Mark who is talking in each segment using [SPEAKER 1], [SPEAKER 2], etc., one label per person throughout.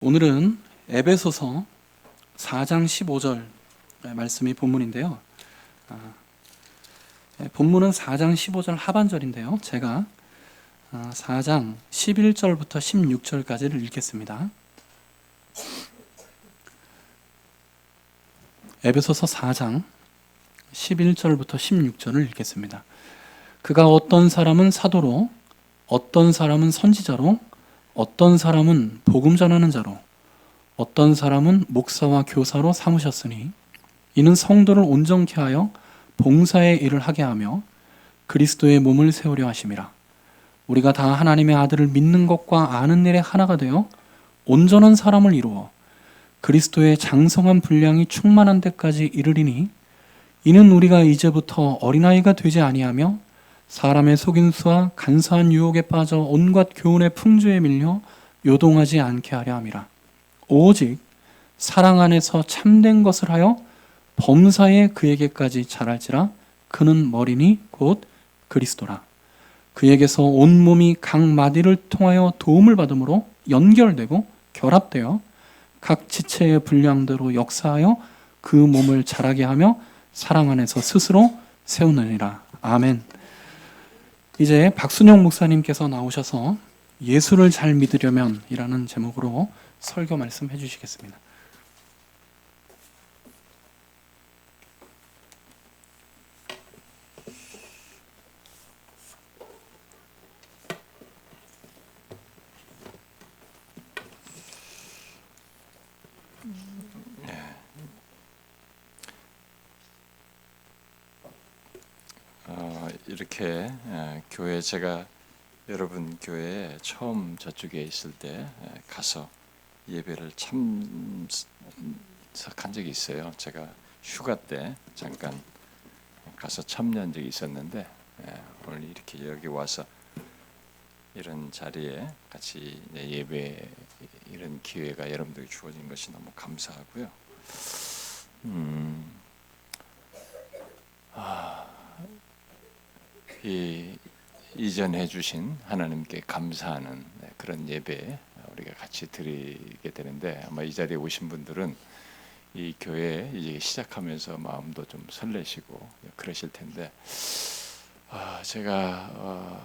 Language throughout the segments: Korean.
[SPEAKER 1] 오늘은 에베소서 4장 15절 말씀이 본문인데요. 본문은 4장 15절 하반절인데요. 제가 4장 11절부터 16절까지를 읽겠습니다. 에베소서 4장 11절부터 16절을 읽겠습니다. 그가 어떤 사람은 사도로, 어떤 사람은 선지자로, 어떤 사람은 복음 전하는 자로, 어떤 사람은 목사와 교사로 삼으셨으니 이는 성도를 온전케 하여 봉사의 일을 하게 하며 그리스도의 몸을 세우려 하심이라. 우리가 다 하나님의 아들을 믿는 것과 아는 일에 하나가 되어 온전한 사람을 이루어 그리스도의 장성한 분량이 충만한 데까지 이르리니 이는 우리가 이제부터 어린아이가 되지 아니하며 사람의 속임수와 간사한 유혹에 빠져 온갖 교훈의 풍조에 밀려 요동하지 않게 하려 함이라. 오직 사랑 안에서 참된 것을 하여 범사에 그에게까지 자랄지라. 그는 머리니 곧 그리스도라. 그에게서 온 몸이 각 마디를 통하여 도움을 받음으로 연결되고 결합되어 각 지체의 분량대로 역사하여 그 몸을 자라게 하며 사랑 안에서 스스로 세우느니라. 아멘. 이제 박순영 목사님께서 나오셔서 예수를 잘 믿으려면 이라는 제목으로 설교 말씀해 주시겠습니다.
[SPEAKER 2] 이렇게 교회 제가 여러분 교회에 처음 저쪽에 있을 때 가서 예배를 참석한 적이 있어요. 제가 휴가 때 잠깐 가서 참여한 적이 있었는데 오늘 이렇게 여기 와서 이런 자리에 같이 예배 이런 기회가 여러분들에게 주어진 것이 너무 감사하고요. 이전해 주신 하나님께 감사하는 그런 예배 우리가 같이 드리게 되는데 아마 이 자리에 오신 분들은 이 교회 이제 시작하면서 마음도 좀 설레시고 그러실 텐데 제가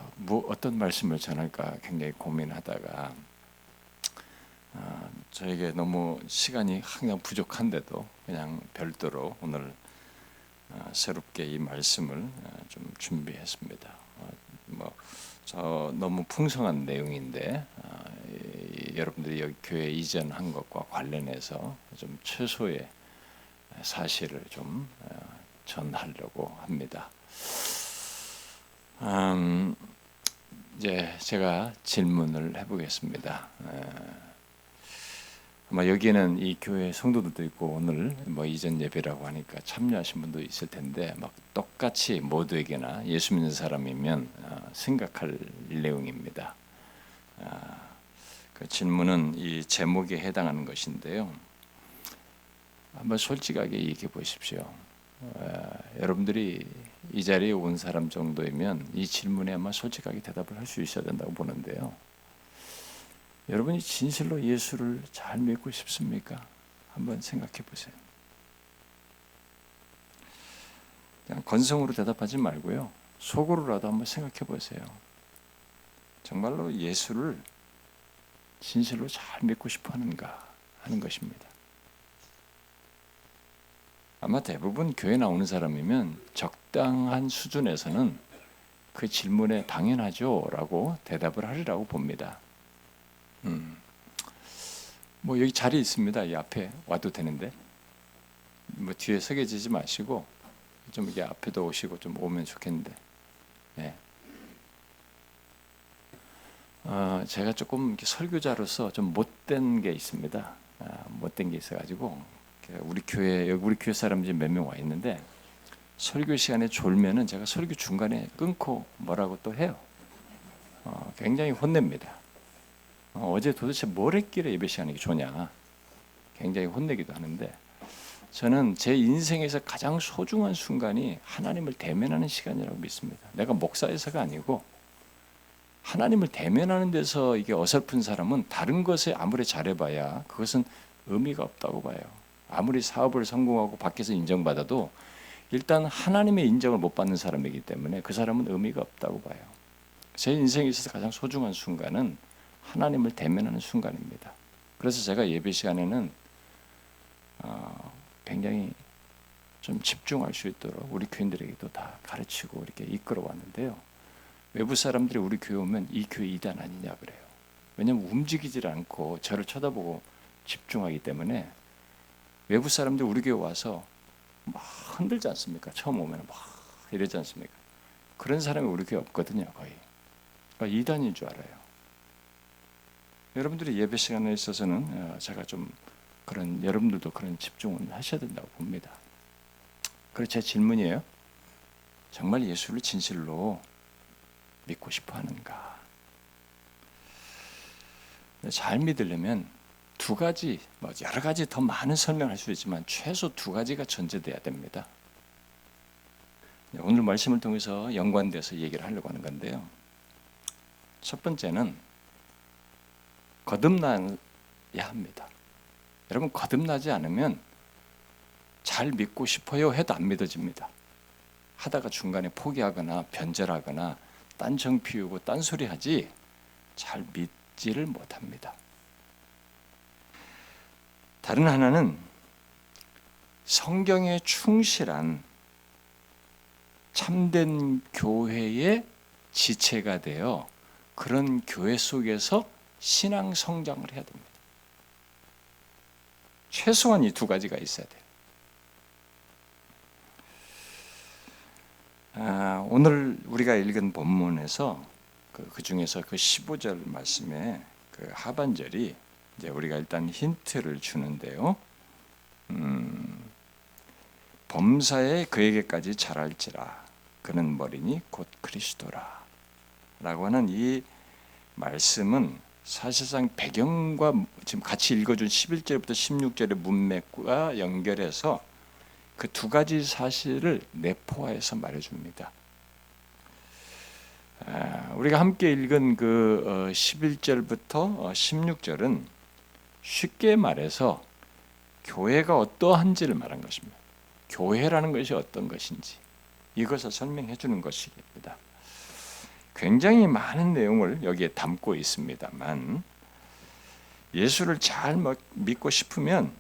[SPEAKER 2] 어떤 말씀을 전할까 굉장히 고민하다가 저에게 너무 시간이 항상 부족한데도 그냥 별도로 오늘 새롭게 이 말씀을 좀 준비했습니다. 너무 풍성한 내용인데 여러분들이 여기 교회 이전한 것과 관련해서 좀 최소의 사실을 좀 전하려고 합니다. 이제 제가 질문을 해보겠습니다. 아마 여기에는 이 교회 성도들도 있고 오늘 이전 예배라고 하니까 참여하신 분도 있을 텐데 막 똑같이 모두에게나 예수 믿는 사람이면 생각할 내용입니다. 그 질문은 이 제목에 해당하는 것인데요. 한번 솔직하게 얘기해 보십시오. 여러분들이 이 자리에 온 사람 정도이면 이 질문에 아마 솔직하게 대답을 할 수 있어야 된다고 보는데요. 여러분이 진실로 예수를 잘 믿고 싶습니까? 한번 생각해 보세요. 그냥 건성으로 대답하지 말고요. 속으로라도 한번 생각해 보세요. 정말로 예수를 진실로 잘 믿고 싶어 하는가 하는 것입니다. 아마 대부분 교회 나오는 사람이면 적당한 수준에서는 그 질문에 당연하죠 라고 대답을 하리라고 봅니다. 여기 자리 있습니다. 이 앞에 와도 되는데 뒤에 서 계시지 마시고 좀 이게 앞에도 오시고 좀 오면 좋겠는데. 네. 제가 조금 이렇게 설교자로서 좀 못된 게 있습니다. 못된 게 있어가지고 우리 교회 사람 지금 몇 명 와 있는데 설교 시간에 졸면은 제가 설교 중간에 끊고 뭐라고 또 해요. 굉장히 혼냅니다. 어제 도대체 뭘 했길래 예배 시간이 좋냐 굉장히 혼내기도 하는데 저는 제 인생에서 가장 소중한 순간이 하나님을 대면하는 시간이라고 믿습니다. 내가 목사에서가 아니고 하나님을 대면하는 데서 이게 어설픈 사람은 다른 것에 아무리 잘해봐야 그것은 의미가 없다고 봐요. 아무리 사업을 성공하고 밖에서 인정받아도 일단 하나님의 인정을 못 받는 사람이기 때문에 그 사람은 의미가 없다고 봐요. 제 인생에 있어서 가장 소중한 순간은 하나님을 대면하는 순간입니다. 그래서 제가 예배 시간에는 굉장히 좀 집중할 수 있도록 우리 교인들에게도 다 가르치고 이렇게 이끌어 왔는데요. 외부 사람들이 우리 교회 오면 이 교회 이단 아니냐 그래요. 왜냐하면 움직이질 않고 저를 쳐다보고 집중하기 때문에 외부 사람들이 우리 교회 와서 막 흔들지 않습니까? 처음 오면 막 이러지 않습니까? 그런 사람이 우리 교회 없거든요, 거의. 그러니까 이단인 줄 알아요. 여러분들이 예배 시간에 있어서는 제가 좀 그런 여러분들도 그런 집중을 하셔야 된다고 봅니다. 그리고 제 질문이에요. 정말 예수를 진실로 믿고 싶어 하는가? 잘 믿으려면 두 가지, 여러 가지 더 많은 설명할 수 있지만 최소 두 가지가 전제돼야 됩니다. 오늘 말씀을 통해서 연관돼서 얘기를 하려고 하는 건데요. 첫 번째는 거듭나야 합니다. 여러분 거듭나지 않으면 잘 믿고 싶어요 해도 안 믿어집니다. 하다가 중간에 포기하거나 변절하거나 딴청 피우고 딴소리 하지 잘 믿지를 못합니다. 다른 하나는 성경에 충실한 참된 교회의 지체가 되어 그런 교회 속에서 신앙 성장을 해야 됩니다. 최소한 이 두 가지가 있어야 돼요. 오늘 우리가 읽은 본문에서 그 중에서 그 15절 말씀에 그 하반절이 이제 우리가 일단 힌트를 주는데요. 범사에 그에게까지 자랄지라 그는 머리니 곧 그리스도라 라고 하는 이 말씀은 사실상 배경과 지금 같이 읽어준 11절부터 16절의 문맥과 연결해서 그 두 가지 사실을 내포하여서 말해줍니다. 우리가 함께 읽은 그 11절부터 16절은 쉽게 말해서 교회가 어떠한지를 말한 것입니다. 교회라는 것이 어떤 것인지 이것을 설명해 주는 것입니다. 굉장히 많은 내용을 여기에 담고 있습니다만 예수를 잘 믿고 싶으면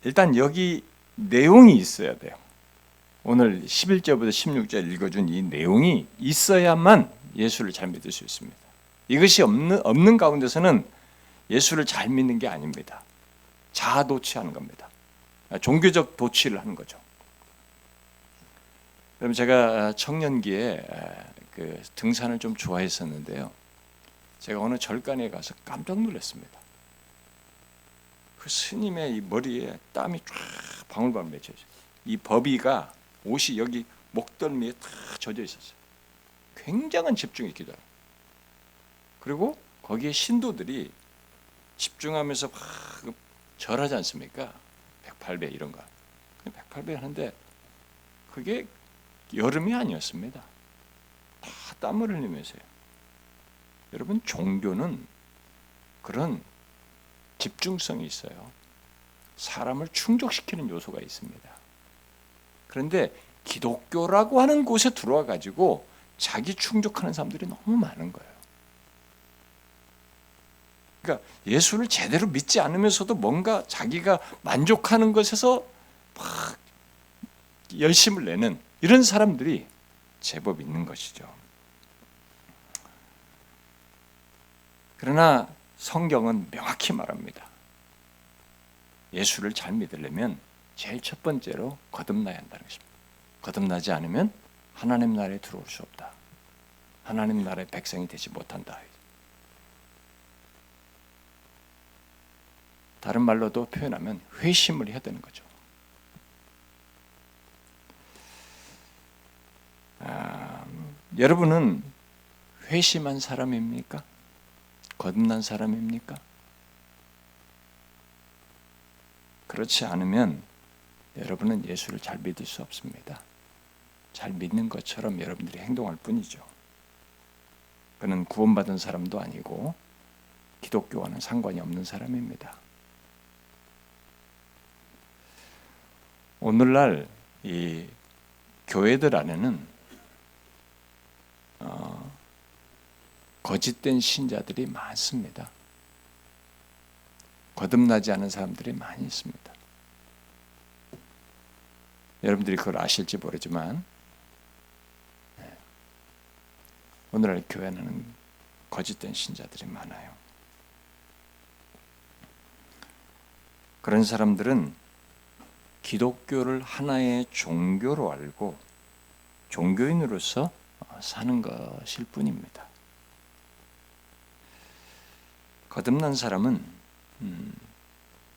[SPEAKER 2] 일단 여기 내용이 있어야 돼요. 오늘 11절부터 16절 읽어준 이 내용이 있어야만 예수를 잘 믿을 수 있습니다. 이것이 없는 가운데서는 예수를 잘 믿는 게 아닙니다. 자아 도취하는 겁니다. 종교적 도취를 하는 거죠. 그럼 제가 청년기에 그 등산을 좀 좋아했었는데요. 제가 어느 절간에 가서 깜짝 놀랐습니다. 그 스님의 이 머리에 땀이 쫙 방울방울 맺혀져 있어요. 이 버비가 옷이 여기 목덜미에 다 젖어 있었어요. 굉장한 집중이 기도해요. 그리고 거기에 신도들이 집중하면서 막 절하지 않습니까? 108배 이런 거. 108배 하는데 그게 여름이 아니었습니다. 다 땀을 흘리면서요. 여러분 종교는 그런 집중성이 있어요. 사람을 충족시키는 요소가 있습니다. 그런데 기독교라고 하는 곳에 들어와 가지고 자기 충족하는 사람들이 너무 많은 거예요. 그러니까 예수를 제대로 믿지 않으면서도 뭔가 자기가 만족하는 것에서 막 열심을 내는 이런 사람들이 제법 있는 것이죠. 그러나 성경은 명확히 말합니다. 예수를 잘 믿으려면 제일 첫 번째로 거듭나야 한다는 것입니다. 거듭나지 않으면 하나님 나라에 들어올 수 없다. 하나님 나라의 백성이 되지 못한다. 다른 말로도 표현하면 회심을 해야 되는 거죠. 여러분은 회심한 사람입니까? 거듭난 사람입니까? 그렇지 않으면 여러분은 예수를 잘 믿을 수 없습니다. 잘 믿는 것처럼 여러분들이 행동할 뿐이죠. 그는 구원받은 사람도 아니고 기독교와는 상관이 없는 사람입니다. 오늘날 이 교회들 안에는 거짓된 신자들이 많습니다. 거듭나지 않은 사람들이 많이 있습니다. 여러분들이 그걸 아실지 모르지만 오늘날 교회는 거짓된 신자들이 많아요. 그런 사람들은 기독교를 하나의 종교로 알고 종교인으로서 사는 것일 뿐입니다. 거듭난 사람은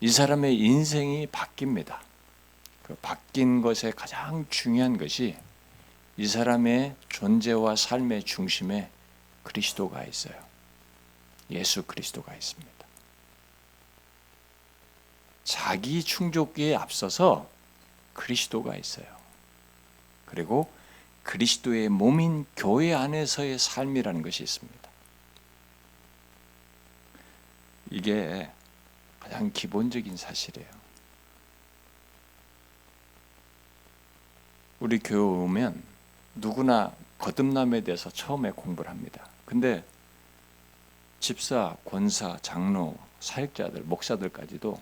[SPEAKER 2] 이 사람의 인생이 바뀝니다. 그 바뀐 것의 가장 중요한 것이 이 사람의 존재와 삶의 중심에 그리스도가 있어요. 예수 그리스도가 있습니다. 자기 충족기에 앞서서 그리스도가 있어요. 그리고 그리스도의 몸인 교회 안에서의 삶이라는 것이 있습니다. 이게 가장 기본적인 사실이에요. 우리 교회 오면 누구나 거듭남에 대해서 처음에 공부를 합니다. 근데 집사, 권사, 장로, 사역자들, 목사들까지도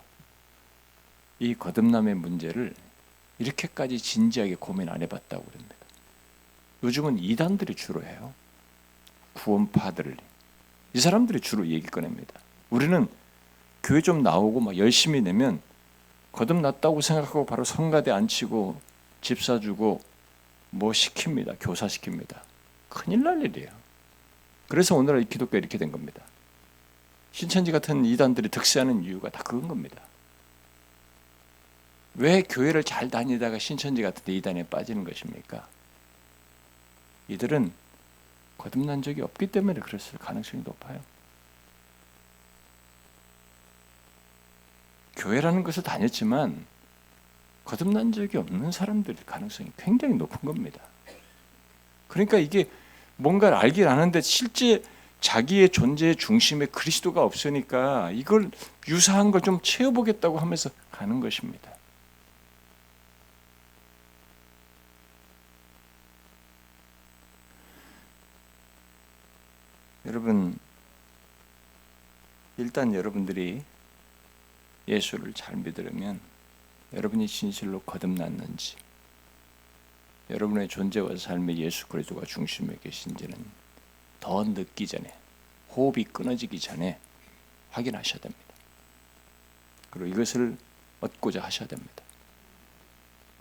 [SPEAKER 2] 이 거듭남의 문제를 이렇게까지 진지하게 고민 안 해봤다고 그럽니다. 요즘은 이단들이 주로 해요. 구원파들, 이 사람들이 주로 얘기 꺼냅니다. 우리는 교회 좀 나오고 막 열심히 내면 거듭났다고 생각하고 바로 성가대 앉히고 집사 주고 뭐 시킵니다. 교사 시킵니다. 큰일 날 일이에요. 그래서 오늘날 기독교 이렇게 된 겁니다. 신천지 같은 이단들이 득세하는 이유가 다 그건 겁니다. 왜 교회를 잘 다니다가 신천지 같은 데 이단에 빠지는 것입니까? 이들은 거듭난 적이 없기 때문에 그랬을 가능성이 높아요. 교회라는 것을 다녔지만 거듭난 적이 없는 사람들의 가능성이 굉장히 높은 겁니다. 그러니까 이게 뭔가를 알긴 아는데 실제 자기의 존재의 중심에 그리스도가 없으니까 이걸 유사한 걸 좀 채워보겠다고 하면서 가는 것입니다. 여러분, 일단 여러분들이 예수를 잘 믿으려면 여러분이 진실로 거듭났는지, 여러분의 존재와 삶에 예수 그리스도가 중심에 계신지는 더 늦기 전에, 호흡이 끊어지기 전에 확인하셔야 됩니다. 그리고 이것을 얻고자 하셔야 됩니다.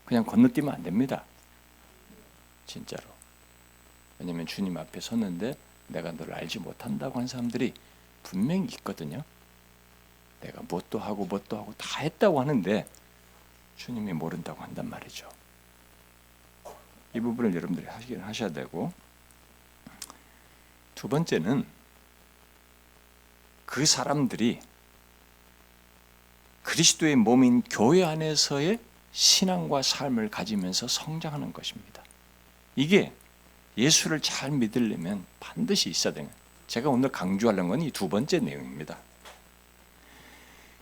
[SPEAKER 2] 그냥 건너뛰면 안 됩니다. 진짜로. 왜냐하면 주님 앞에 섰는데 내가 너를 알지 못한다고 한 사람들이 분명히 있거든요. 내가 뭣도 하고 다 했다고 하는데 주님이 모른다고 한단 말이죠. 이 부분을 여러분들이 하셔야 되고, 두 번째는 그 사람들이 그리스도의 몸인 교회 안에서의 신앙과 삶을 가지면서 성장하는 것입니다. 이게 예수를 잘 믿으려면 반드시 있어야 되는, 제가 오늘 강조하려는 건 이 두 번째 내용입니다.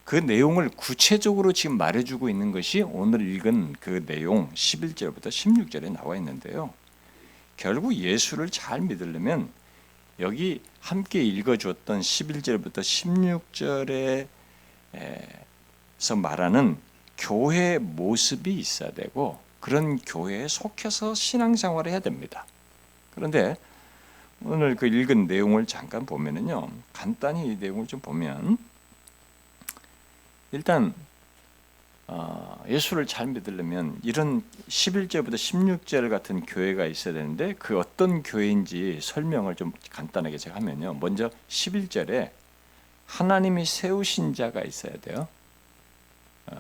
[SPEAKER 2] 그 내용을 구체적으로 지금 말해주고 있는 것이 오늘 읽은 그 내용 11절부터 16절에 나와 있는데요. 결국 예수를 잘 믿으려면 여기 함께 읽어주었던 11절부터 16절에서 말하는 교회의 모습이 있어야 되고, 그런 교회에 속해서 신앙생활을 해야 됩니다. 그런데 오늘 그 읽은 내용을 잠깐 보면은요, 간단히 이 내용을 좀 보면, 일단 예수를 잘 믿으려면 이런 11절부터 16절 같은 교회가 있어야 되는데, 그 어떤 교회인지 설명을 좀 간단하게 제가 하면요, 먼저 11절에 하나님이 세우신 자가 있어야 돼요.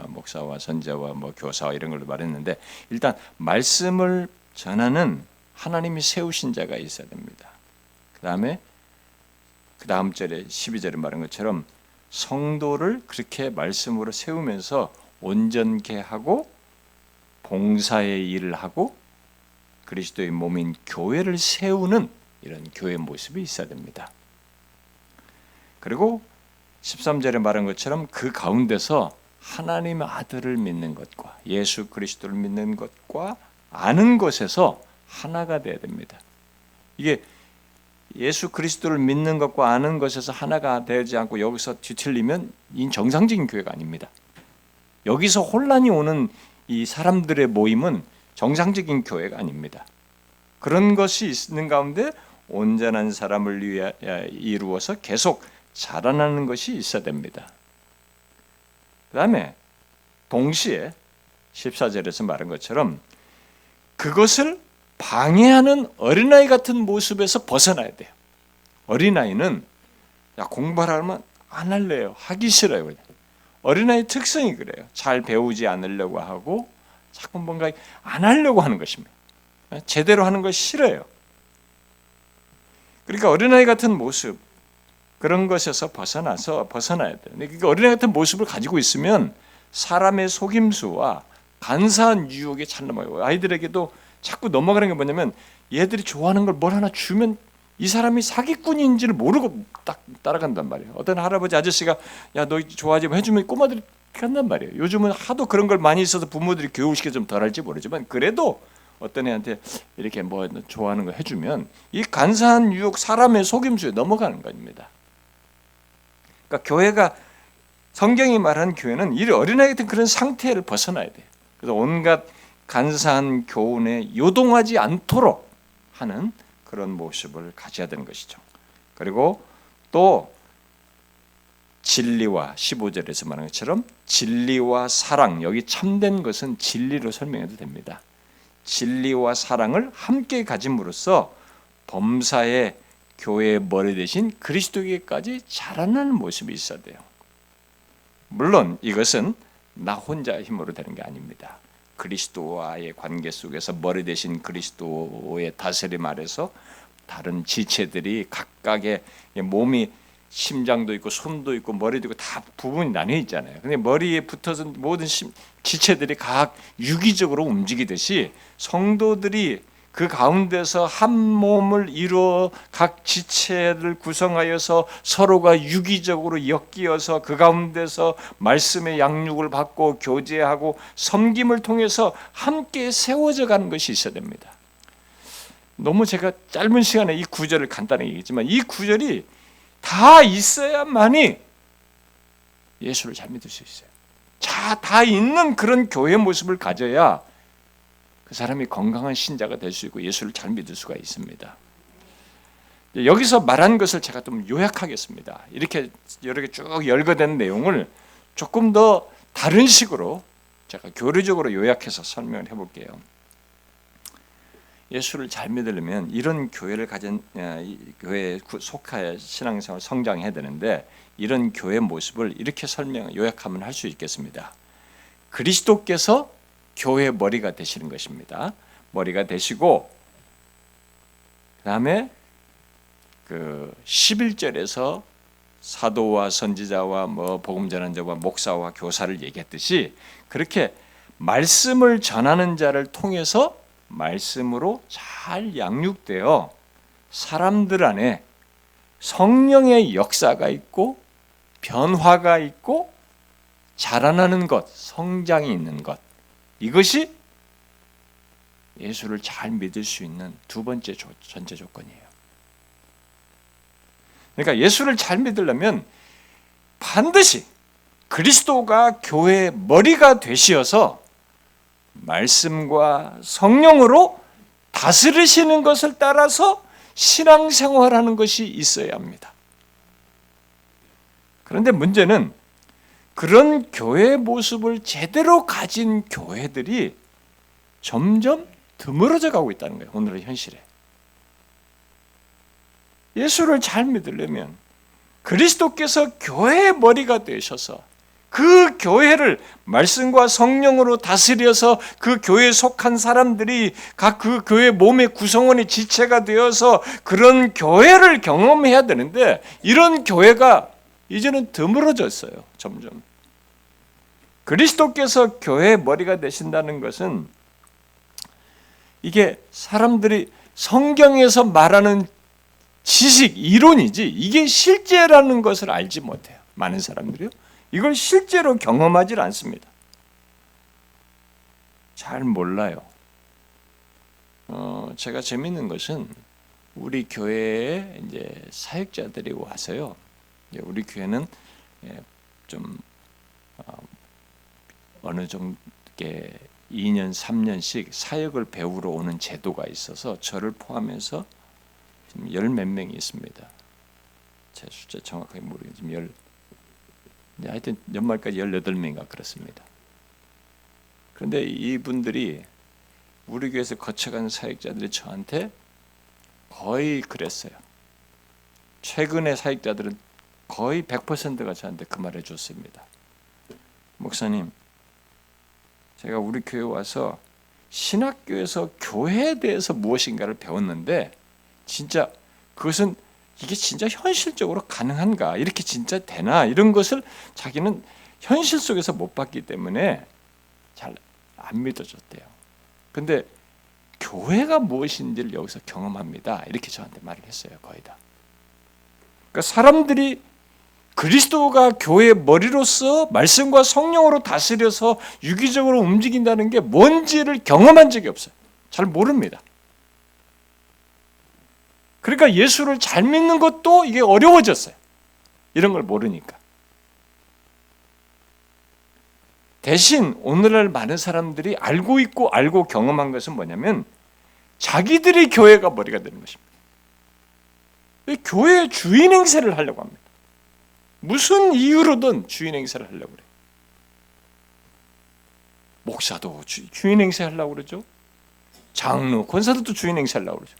[SPEAKER 2] 목사와 선자와 뭐 교사와 이런 걸로 말했는데, 일단 말씀을 전하는 하나님이 세우신 자가 있어야 됩니다. 그 다음 절에 12절에 말한 것처럼 성도를 그렇게 말씀으로 세우면서 온전케 하고 봉사의 일을 하고 그리스도의 몸인 교회를 세우는 이런 교회 모습이 있어야 됩니다. 그리고 13절에 말한 것처럼 그 가운데서 하나님의 아들을 믿는 것과 예수 그리스도를 믿는 것과 아는 것에서 하나가 돼야 됩니다. 이게 예수 그리스도를 믿는 것과 아는 것에서 하나가 되지 않고 여기서 뒤틀리면 이 정상적인 교회가 아닙니다. 여기서 혼란이 오는 이 사람들의 모임은 정상적인 교회가 아닙니다. 그런 것이 있는 가운데 온전한 사람을 위해 이루어서 계속 자라나는 것이 있어야 됩니다. 그 다음에 동시에 14절에서 말한 것처럼 그것을 방해하는 어린아이 같은 모습에서 벗어나야 돼요. 어린아이는 공부하라면 안 할래요. 하기 싫어요. 그냥. 어린아이 특성이 그래요. 잘 배우지 않으려고 하고 자꾸 뭔가 안 하려고 하는 것입니다. 제대로 하는 걸 싫어요. 그러니까 어린아이 같은 모습 그런 것에서 벗어나야 돼요. 그러니까 어린아이 같은 모습을 가지고 있으면 사람의 속임수와 간사한 유혹에 잘 넘어가요. 아이들에게도 자꾸 넘어가는 게 뭐냐면 얘들이 좋아하는 걸 뭘 하나 주면 이 사람이 사기꾼인지를 모르고 딱 따라간단 말이에요. 어떤 할아버지 아저씨가 야 너 좋아하지 뭐 해주면 꼬마들이 간단 말이에요. 요즘은 하도 그런 걸 많이 있어서 부모들이 교육시켜 좀 덜할지 모르지만 그래도 어떤 애한테 이렇게 뭐 좋아하는 거 해주면 이 간사한 유혹 사람의 속임수에 넘어가는 겁니다. 그러니까 교회가 성경이 말하는 교회는 이 어린아이 같은 그런 상태를 벗어나야 돼요. 그래서 온갖 간사한 교훈에 요동하지 않도록 하는 그런 모습을 가져야 되는 것이죠. 그리고 또 진리와 15절에서 말한 것처럼 진리와 사랑, 여기 참된 것은 진리로 설명해도 됩니다. 진리와 사랑을 함께 가짐으로써 범사의 교회의 머리 대신 그리스도에게까지 자라나는 모습이 있어야 돼요. 물론 이것은 나 혼자의 힘으로 되는 게 아닙니다. 그리스도와의 관계 속에서 머리 대신 그리스도의 다스림 아래서 다른 지체들이 각각의 몸이 심장도 있고 손도 있고 머리도 있고 다 부분이 나뉘어 있잖아요. 근데 머리에 붙어서 모든 지체들이 각 유기적으로 움직이듯이 성도들이 그 가운데서 한 몸을 이루어 각 지체를 구성하여서 서로가 유기적으로 엮이어서 그 가운데서 말씀의 양육을 받고 교제하고 섬김을 통해서 함께 세워져 가는 것이 있어야 됩니다. 너무 제가 짧은 시간에 이 구절을 간단히 얘기했지만 이 구절이 다 있어야만이 예수를 잘 믿을 수 있어요. 다 있는 그런 교회 모습을 가져야 그 사람이 건강한 신자가 될 수 있고 예수를 잘 믿을 수가 있습니다. 여기서 말한 것을 제가 좀 요약하겠습니다. 이렇게 여러 개 쭉 열거된 내용을 조금 더 다른 식으로 제가 교리적으로 요약해서 설명을 해볼게요. 예수를 잘 믿으려면 이런 교회를 가진 교회에 속하여 신앙생활 성장해야 되는데 이런 교회 모습을 이렇게 요약하면 할 수 있겠습니다. 그리스도께서 교회의 머리가 되시는 것입니다. 머리가 되시고 그 다음에 그 11절에서 사도와 선지자와 복음 전하는 자와 목사와 교사를 얘기했듯이 그렇게 말씀을 전하는 자를 통해서 말씀으로 잘 양육되어 사람들 안에 성령의 역사가 있고 변화가 있고 자라나는 것, 성장이 있는 것, 이것이 예수를 잘 믿을 수 있는 두 번째 전제 조건이에요. 그러니까 예수를 잘 믿으려면 반드시 그리스도가 교회의 머리가 되시어서 말씀과 성령으로 다스리시는 것을 따라서 신앙생활하는 것이 있어야 합니다. 그런데 문제는 그런 교회의 모습을 제대로 가진 교회들이 점점 드물어져 가고 있다는 거예요. 오늘의 현실에. 예수를 잘 믿으려면 그리스도께서 교회의 머리가 되셔서 그 교회를 말씀과 성령으로 다스려서 그 교회에 속한 사람들이 각 그 교회 몸의 구성원의 지체가 되어서 그런 교회를 경험해야 되는데 이런 교회가 이제는 드물어졌어요. 점점. 그리스도께서 교회의 머리가 되신다는 것은 이게 사람들이 성경에서 말하는 지식, 이론이지 이게 실제라는 것을 알지 못해요. 많은 사람들이요. 이걸 실제로 경험하지 않습니다. 잘 몰라요. 제가 재밌는 것은 우리 교회에 이제 사역자들이 와서요. 우리 교회는 좀 어느 정도 2년, 3년씩 사역을 배우러 오는 제도가 있어서 저를 포함해서 지금 열 몇 명이 있습니다. 제 숫자 정확하게 모르겠지만 하여튼 연말까지 18명인가 그렇습니다. 그런데 이분들이 우리 교회에서 거쳐간 사역자들이 저한테 거의 그랬어요. 최근의 사역자들은 거의 100%가 저한테 그 말을 줬습니다. 목사님, 제가 우리 교회 와서 신학교에서 교회에 대해서 무엇인가를 배웠는데 진짜 그것은 이게 진짜 현실적으로 가능한가? 이렇게 진짜 되나? 이런 것을 자기는 현실 속에서 못 봤기 때문에 잘 안 믿어졌대요. 근데 교회가 무엇인지를 여기서 경험합니다. 이렇게 저한테 말을 했어요. 거의 다. 그러니까 사람들이 그리스도가 교회의 머리로서 말씀과 성령으로 다스려서 유기적으로 움직인다는 게 뭔지를 경험한 적이 없어요. 잘 모릅니다. 그러니까 예수를 잘 믿는 것도 이게 어려워졌어요. 이런 걸 모르니까. 대신 오늘날 많은 사람들이 알고 있고 알고 경험한 것은 뭐냐면 자기들이 교회가 머리가 되는 것입니다. 교회의 주인 행세를 하려고 합니다. 무슨 이유로든 주인 행세를 하려고 그래요. 목사도 주인 행세 하려고 그러죠. 장로, 권사들도 주인 행세 하려고 그러죠.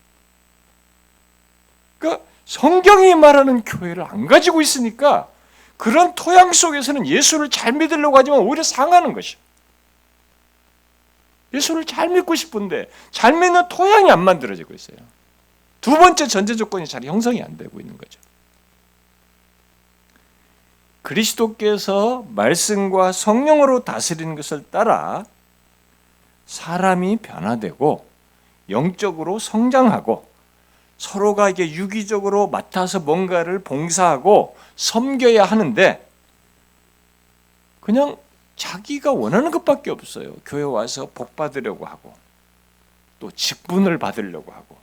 [SPEAKER 2] 그러니까 성경이 말하는 교회를 안 가지고 있으니까 그런 토양 속에서는 예수를 잘 믿으려고 하지만 오히려 상하는 것이에요. 예수를 잘 믿고 싶은데 잘 믿는 토양이 안 만들어지고 있어요. 두 번째 전제 조건이 잘 형성이 안 되고 있는 거죠. 그리스도께서 말씀과 성령으로 다스리는 것을 따라 사람이 변화되고 영적으로 성장하고 서로가 이게 유기적으로 맡아서 뭔가를 봉사하고 섬겨야 하는데 그냥 자기가 원하는 것밖에 없어요. 교회 와서 복 받으려고 하고 또 직분을 받으려고 하고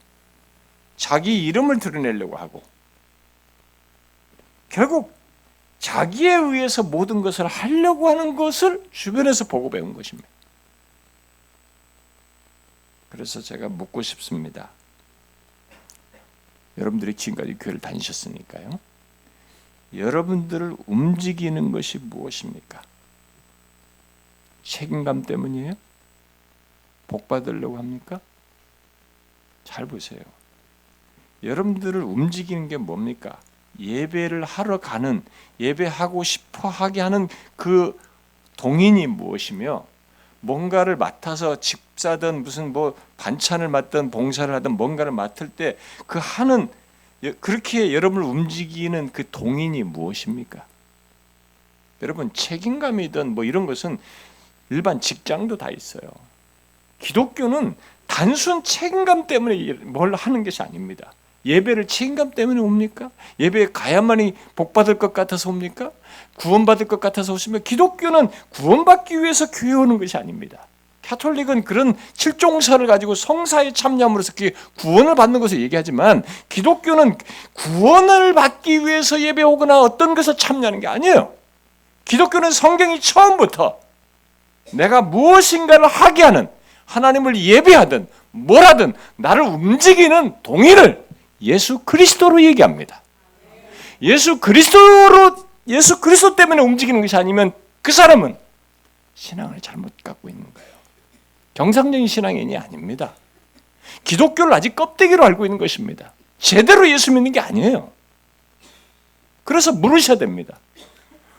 [SPEAKER 2] 자기 이름을 드러내려고 하고 결국 자기에 의해서 모든 것을 하려고 하는 것을 주변에서 보고 배운 것입니다. 그래서 제가 묻고 싶습니다. 여러분들이 지금까지 교회를 다니셨으니까요. 여러분들을 움직이는 것이 무엇입니까? 책임감 때문이에요? 복 받으려고 합니까? 잘 보세요. 여러분들을 움직이는 게 뭡니까? 예배를 하러 가는, 예배하고 싶어 하게 하는 그 동인이 무엇이며 뭔가를 맡아서 집사든 무슨 뭐 반찬을 맡든 봉사를 하든 뭔가를 맡을 때 그 하는 그렇게 여러분을 움직이는 그 동인이 무엇입니까? 여러분 책임감이든 뭐 이런 것은 일반 직장도 다 있어요. 기독교는 단순 책임감 때문에 뭘 하는 것이 아닙니다. 예배를 책임감 때문에 옵니까? 예배에 가야만이 복받을 것 같아서 옵니까? 구원받을 것 같아서 오시면 기독교는 구원받기 위해서 교회 오는 것이 아닙니다. 가톨릭은 그런 칠종사를 가지고 성사에 참여함으로써 구원을 받는 것을 얘기하지만 기독교는 구원을 받기 위해서 예배 오거나 어떤 것을 참여하는 게 아니에요. 기독교는 성경이 처음부터 내가 무엇인가를 하게 하는 하나님을 예배하든 뭘 하든 나를 움직이는 동의를 예수 그리스도로 얘기합니다. 예수 그리스도 때문에 움직이는 것이 아니면 그 사람은 신앙을 잘못 갖고 있는 거예요. 정상적인 신앙인이 아닙니다. 기독교를 아직 껍데기로 알고 있는 것입니다. 제대로 예수 믿는 게 아니에요. 그래서 물으셔야 됩니다.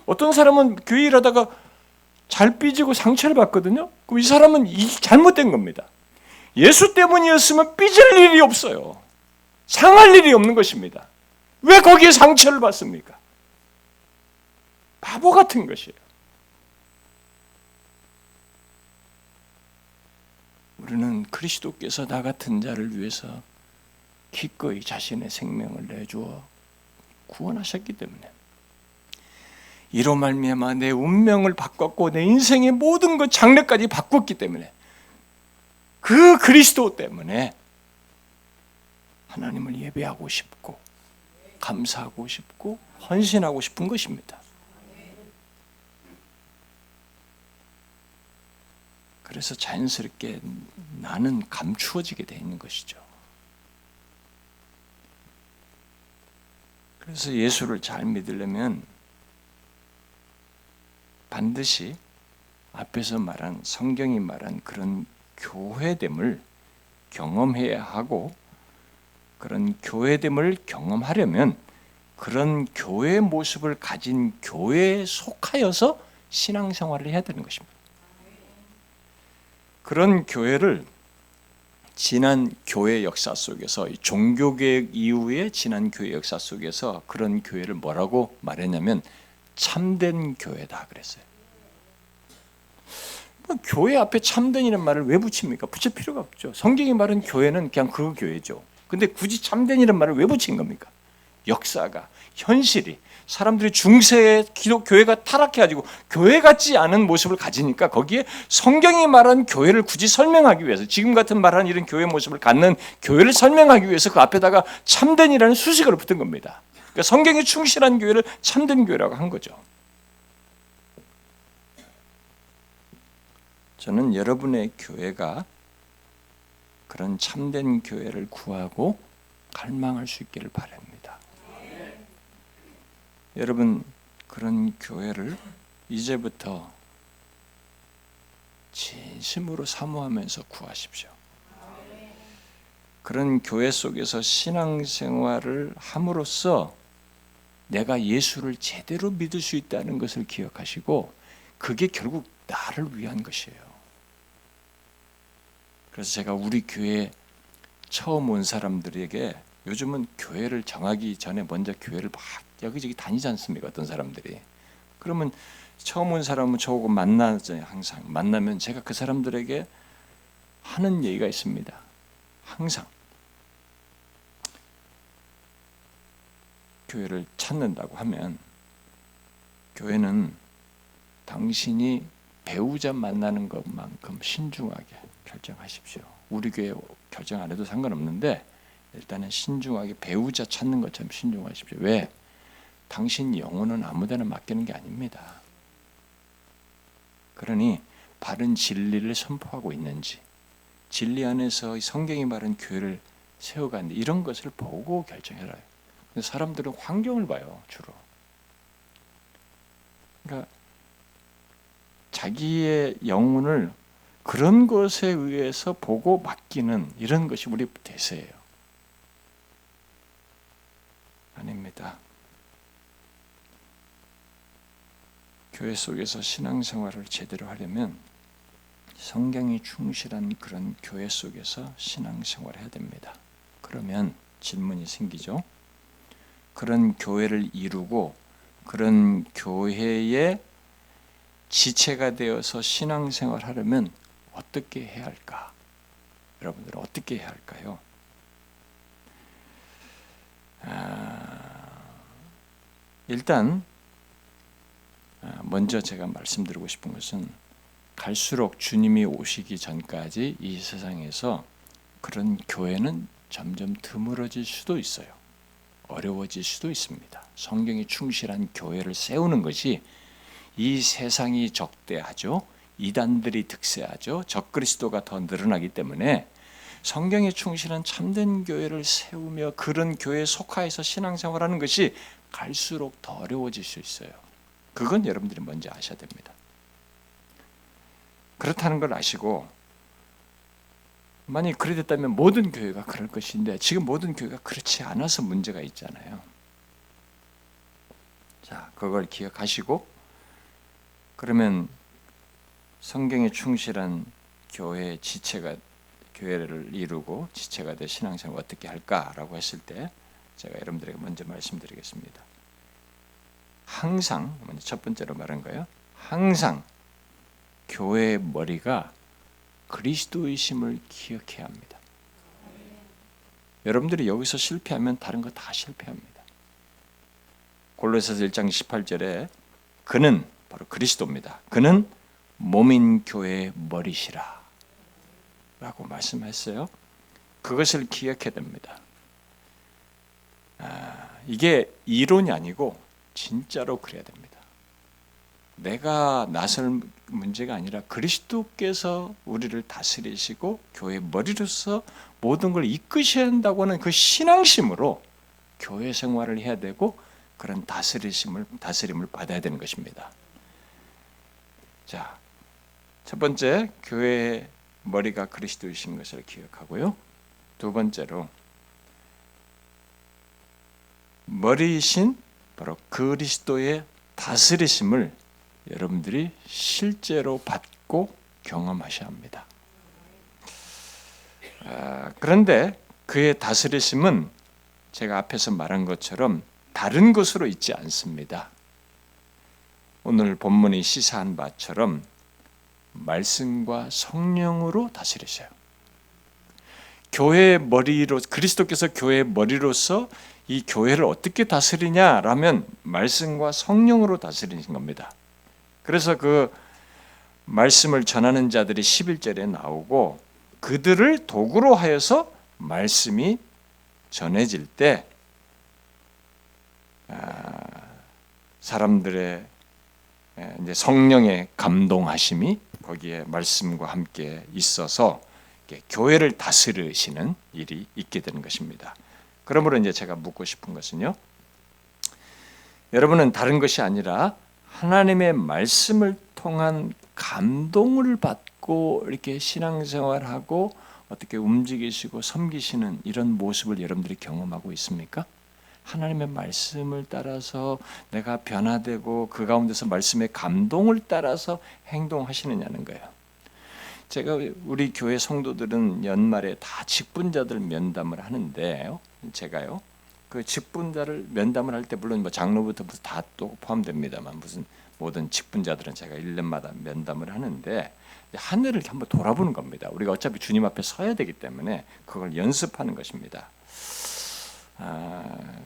[SPEAKER 2] 어떤 사람은 교회 일하다가 잘 삐지고 상처를 받거든요. 그럼 이 사람은 잘못된 겁니다. 예수 때문이었으면 삐질 일이 없어요. 상할 일이 없는 것입니다. 왜 거기에 상처를 받습니까? 바보 같은 것이에요. 우리는 그리스도께서 나 같은 자를 위해서 기꺼이 자신의 생명을 내주어 구원하셨기 때문에 이로 말미암아 내 운명을 바꿨고 내 인생의 모든 것 장래까지 바꿨기 때문에 그 그리스도 때문에 하나님을 예배하고 싶고 감사하고 싶고 헌신하고 싶은 것입니다. 그래서 자연스럽게 나는 감추어지게 되어 있는 것이죠. 그래서 예수를 잘 믿으려면 반드시 앞에서 말한 성경이 말한 그런 교회됨을 경험해야 하고 그런 교회됨을 경험하려면 그런 교회의 모습을 가진 교회에 속하여서 신앙생활을 해야 되는 것입니다. 그런 교회를 지난 교회 역사 속에서 종교개혁 이후의 지난 교회 역사 속에서 그런 교회를 뭐라고 말했냐면 참된 교회다 그랬어요. 교회 앞에 참된이라는 말을 왜 붙입니까? 붙일 필요가 없죠. 성경이 말한 교회는 그냥 그 교회죠. 근데 굳이 참된이라는 말을 왜 붙인 겁니까? 역사가, 현실이, 사람들이 중세에 교회가 타락해가지고 교회 같지 않은 모습을 가지니까 거기에 성경이 말한 교회를 굳이 설명하기 위해서 지금 같은 말하는 이런 교회 모습을 갖는 교회를 설명하기 위해서 그 앞에다가 참된이라는 수식어를 붙은 겁니다. 그러니까 성경에 충실한 교회를 참된 교회라고 한 거죠. 저는 여러분의 교회가 그런 참된 교회를 구하고 갈망할 수 있기를 바랍니다. 여러분 그런 교회를 이제부터 진심으로 사모하면서 구하십시오. 그런 교회 속에서 신앙생활을 함으로써 내가 예수를 제대로 믿을 수 있다는 것을 기억하시고 그게 결국 나를 위한 것이에요. 그래서 제가 우리 교회에 처음 온 사람들에게 요즘은 교회를 정하기 전에 먼저 교회를 막 여기저기 다니지 않습니까? 어떤 사람들이. 그러면 처음 온 사람은 저하고 만나잖아요. 항상 만나면 제가 그 사람들에게 하는 얘기가 있습니다. 항상 교회를 찾는다고 하면 교회는 당신이 배우자 만나는 것만큼 신중하게 결정하십시오. 우리 교회 결정 안 해도 상관없는데 일단은 신중하게 배우자 찾는 것처럼 신중하십시오. 왜? 당신 영혼은 아무데나 맡기는 게 아닙니다. 그러니 바른 진리를 선포하고 있는지 진리 안에서 성경이 말한 교회를 세워가는데 이런 것을 보고 결정해라. 사람들은 환경을 봐요. 주로. 그러니까 자기의 영혼을 그런 것에 의해서 보고 맡기는 이런 것이 우리 대세예요. 아닙니다. 교회 속에서 신앙생활을 제대로 하려면 성경이 충실한 그런 교회 속에서 신앙생활을 해야 됩니다. 그러면 질문이 생기죠. 그런 교회를 이루고 그런 교회의 지체가 되어서 신앙생활을 하려면 어떻게 해야 할까? 여러분들은 어떻게 해야 할까요? 일단 먼저 제가 말씀드리고 싶은 것은 갈수록 주님이 오시기 전까지 이 세상에서 그런 교회는 점점 드물어질 수도 있어요. 어려워질 수도 있습니다. 성경이 충실한 교회를 세우는 것이 이 세상이 적대하죠. 이단들이 득세하죠. 적그리스도가 더 늘어나기 때문에 성경에 충실한 참된 교회를 세우며 그런 교회에 속하여서 신앙생활하는 것이 갈수록 더 어려워질 수 있어요. 그건 여러분들이 먼저 아셔야 됩니다. 그렇다는 걸 아시고 만약 그래 됐다면 모든 교회가 그럴 것인데 지금 모든 교회가 그렇지 않아서 문제가 있잖아요. 자, 그걸 기억하시고 그러면 성경에 충실한 교회의 지체가 교회를 이루고 지체가 될 신앙생활을 어떻게 할까라고 했을 때 제가 여러분들에게 먼저 말씀드리겠습니다. 항상 먼저 첫 번째로 말한 거예요. 항상 교회의 머리가 그리스도이심을 기억해야 합니다. 여러분들이 여기서 실패하면 다른 거 다 실패합니다. 골로새서 1장 18절에 그는 바로 그리스도입니다. 그는 몸인 교회의 머리시라 라고 말씀했어요. 그것을 기억해야 됩니다. 이게 이론이 아니고 진짜로 그래야 됩니다. 내가 나설 문제가 아니라 그리스도께서 우리를 다스리시고 교회 머리로서 모든 걸 이끄셔야 한다고 하는 그 신앙심으로 교회 생활을 해야 되고 그런 다스림을 받아야 되는 것입니다. 자, 첫 번째 교회의 머리가 그리스도이신 것을 기억하고요. 두 번째로 머리이신 바로 그리스도의 다스리심을 여러분들이 실제로 받고 경험하셔야 합니다. 그런데 그의 다스리심은 제가 앞에서 말한 것처럼 다른 것으로 있지 않습니다. 오늘 본문이 시사한 바처럼 말씀과 성령으로 다스리셔요. 교회의 머리로 그리스도께서 교회의 머리로서 이 교회를 어떻게 다스리냐라면 말씀과 성령으로 다스리신 겁니다. 그래서 그 말씀을 전하는 자들이 11절에 나오고 그들을 도구로 하여서 말씀이 전해질 때 사람들의 이제 성령의 감동하심이 거기에 말씀과 함께 있어서 교회를 다스리시는 일이 있게 되는 것입니다. 그러므로 이제 제가 묻고 싶은 것은요. 여러분은 다른 것이 아니라 하나님의 말씀을 통한 감동을 받고 이렇게 신앙생활하고 어떻게 움직이시고 섬기시는 이런 모습을 여러분들이 경험하고 있습니까? 하나님의 말씀을 따라서 내가 변화되고 그 가운데서 말씀의 감동을 따라서 행동하시느냐는 거예요. 제가 우리 교회 성도들은 연말에 다 직분자들 면담을 하는데요. 제가요. 그 직분자를 면담을 할 때 물론 뭐 장로부터 다 또 포함됩니다만 무슨 모든 직분자들은 제가 1년마다 면담을 하는데 한 해를 한번 돌아보는 겁니다. 우리가 어차피 주님 앞에 서야 되기 때문에 그걸 연습하는 것입니다.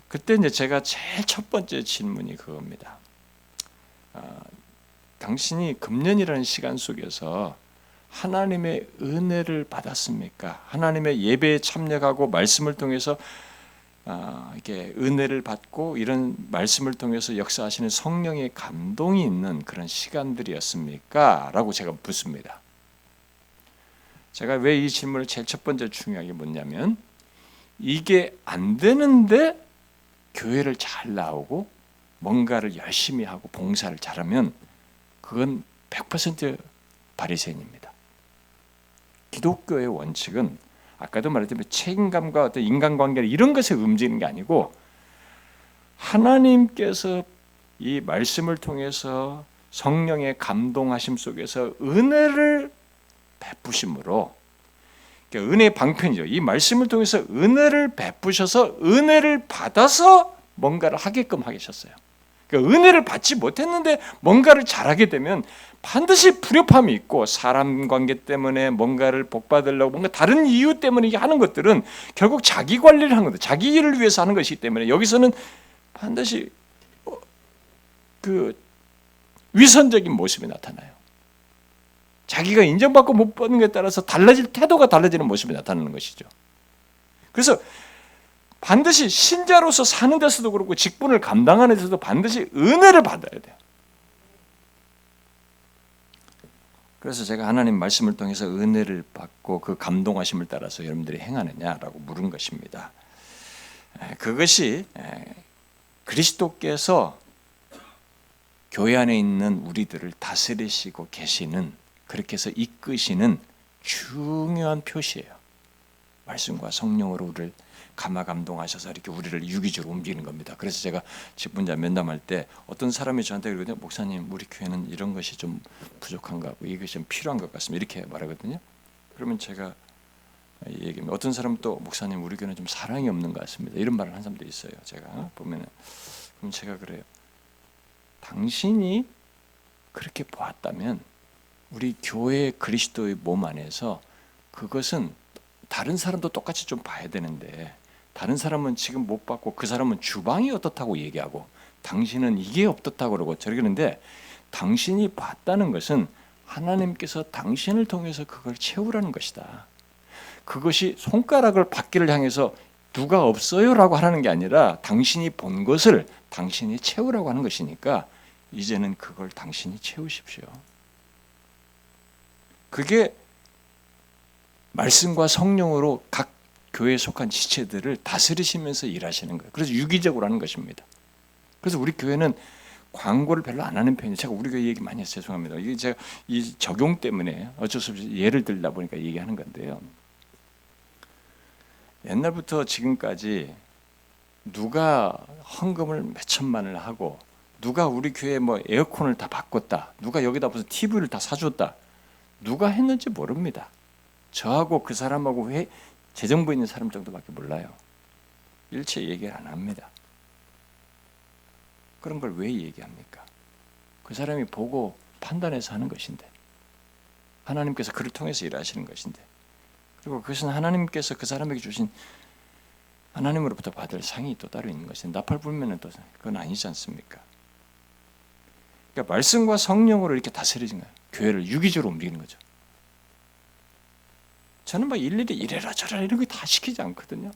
[SPEAKER 2] 그때 이제 제가 제일 첫 번째 질문이 그겁니다. 당신이 금년이라는 시간 속에서 하나님의 은혜를 받았습니까? 하나님의 예배에 참여하고 말씀을 통해서 이렇게 은혜를 받고 이런 말씀을 통해서 역사하시는 성령의 감동이 있는 그런 시간들이었습니까? 라고 제가 묻습니다. 제가 왜 이 질문을 제일 첫 번째 중요하게 묻냐면 이게 안 되는데 교회를 잘 나오고 뭔가를 열심히 하고 봉사를 잘하면 그건 100% 바리새인입니다. 기독교의 원칙은 아까도 말했지만 책임감과 어떤 인간관계 이런 것에 움직이는 게 아니고 하나님께서 이 말씀을 통해서 성령의 감동하심 속에서 은혜를 베푸심으로 은혜의 방편이죠. 이 말씀을 통해서 은혜를 베푸셔서 은혜를 받아서 뭔가를 하게끔 하셨어요. 그러니까 은혜를 받지 못했는데 뭔가를 잘하게 되면 반드시 불협함이 있고 사람 관계 때문에 뭔가를 복받으려고 뭔가 다른 이유 때문에 하는 것들은 결국 자기 관리를 하는 거다. 자기 일을 위해서 하는 것이기 때문에 여기서는 반드시 그 위선적인 모습이 나타나요. 자기가 인정받고 못 받는 것에 따라서 태도가 달라지는 모습이 나타나는 것이죠. 그래서 반드시 신자로서 사는 데서도 그렇고 직분을 감당하는 데서도 반드시 은혜를 받아야 돼요. 그래서 제가 하나님 말씀을 통해서 은혜를 받고 그 감동하심을 따라서 여러분들이 행하느냐라고 물은 것입니다. 그것이 그리스도께서 교회 안에 있는 우리들을 다스리시고 계시는 그렇게 해서 이끄시는 중요한 표시예요. 말씀과 성령으로 우리를 감화 감동하셔서 이렇게 우리를 유기적으로 움직이는 겁니다. 그래서 제가 직분자 면담할 때 어떤 사람이 저한테 그러거든요. 목사님, 우리 교회는 이런 것이 좀 부족한 것 같고 이것이 좀 필요한 것 같습니다. 이렇게 말하거든요. 그러면 제가 얘기합니다. 어떤 사람은 또 목사님, 우리 교회는 좀 사랑이 없는 것 같습니다. 이런 말을 한 사람도 있어요. 제가 보면은 그럼 제가 그래요. 당신이 그렇게 보았다면 우리 교회 그리스도의 몸 안에서 그것은 다른 사람도 똑같이 좀 봐야 되는데 다른 사람은 지금 못 받고 그 사람은 주방이 어떻다고 얘기하고 당신은 이게 어떻다고 그러고 저러는데 당신이 받다는 것은 하나님께서 당신을 통해서 그걸 채우라는 것이다. 그것이 손가락을 받기를 향해서 누가 없어요라고 하는 게 아니라 당신이 본 것을 당신이 채우라고 하는 것이니까 이제는 그걸 당신이 채우십시오. 그게 말씀과 성령으로 각 교회에 속한 지체들을 다스리시면서 일하시는 거예요. 그래서 유기적으로 하는 것입니다. 그래서 우리 교회는 광고를 별로 안 하는 편이에요. 제가 우리 교회 얘기 많이 해서 죄송합니다. 이게 제가 이 적용 때문에 어쩔 수 없이 예를 들다 보니까 얘기하는 건데요. 옛날부터 지금까지 누가 헌금을 몇 천만을 하고 누가 우리 교회 뭐 에어컨을 다 바꿨다. 누가 여기다 무슨 TV를 다 사줬다. 누가 했는지 모릅니다. 저하고 그 사람하고 재정부에 있는 사람 정도밖에 몰라요. 일체 얘기를 안 합니다. 그런 걸 왜 얘기합니까? 그 사람이 보고 판단해서 하는 것인데 하나님께서 그를 통해서 일하시는 것인데 그리고 그것은 하나님께서 그 사람에게 주신 하나님으로부터 받을 상이 또 따로 있는 것인데 나팔 불면은 또 그건 아니지 않습니까? 그러니까 말씀과 성령으로 이렇게 다스리는 거예요. 교회를 유기적으로 움직이는 거죠. 저는 막 일일이 이래라 저래라 이런 거 다 시키지 않거든요.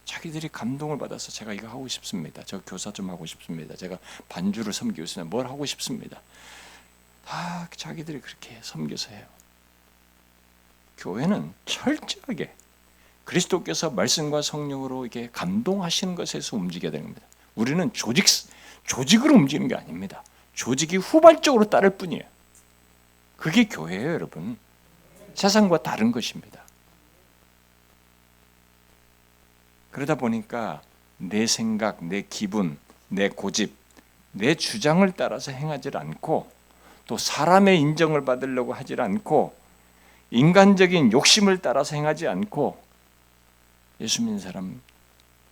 [SPEAKER 2] 자기들이 감동을 받아서 제가 이거 하고 싶습니다. 저 교사 좀 하고 싶습니다. 제가 반주를 섬기고 있으면 뭘 하고 싶습니다. 다 자기들이 그렇게 섬겨서 해요. 교회는 철저하게 그리스도께서 말씀과 성령으로 이게 감동하시는 것에서 움직여야 되는 겁니다. 우리는 조직으로 움직이는 게 아닙니다. 조직이 후발적으로 따를 뿐이에요. 그게 교회예요, 여러분. 세상과 다른 것입니다. 그러다 보니까 내 생각, 내 기분, 내 고집, 내 주장을 따라서 행하지 않고 또 사람의 인정을 받으려고 하지 않고 인간적인 욕심을 따라서 행하지 않고 예수 믿는 사람,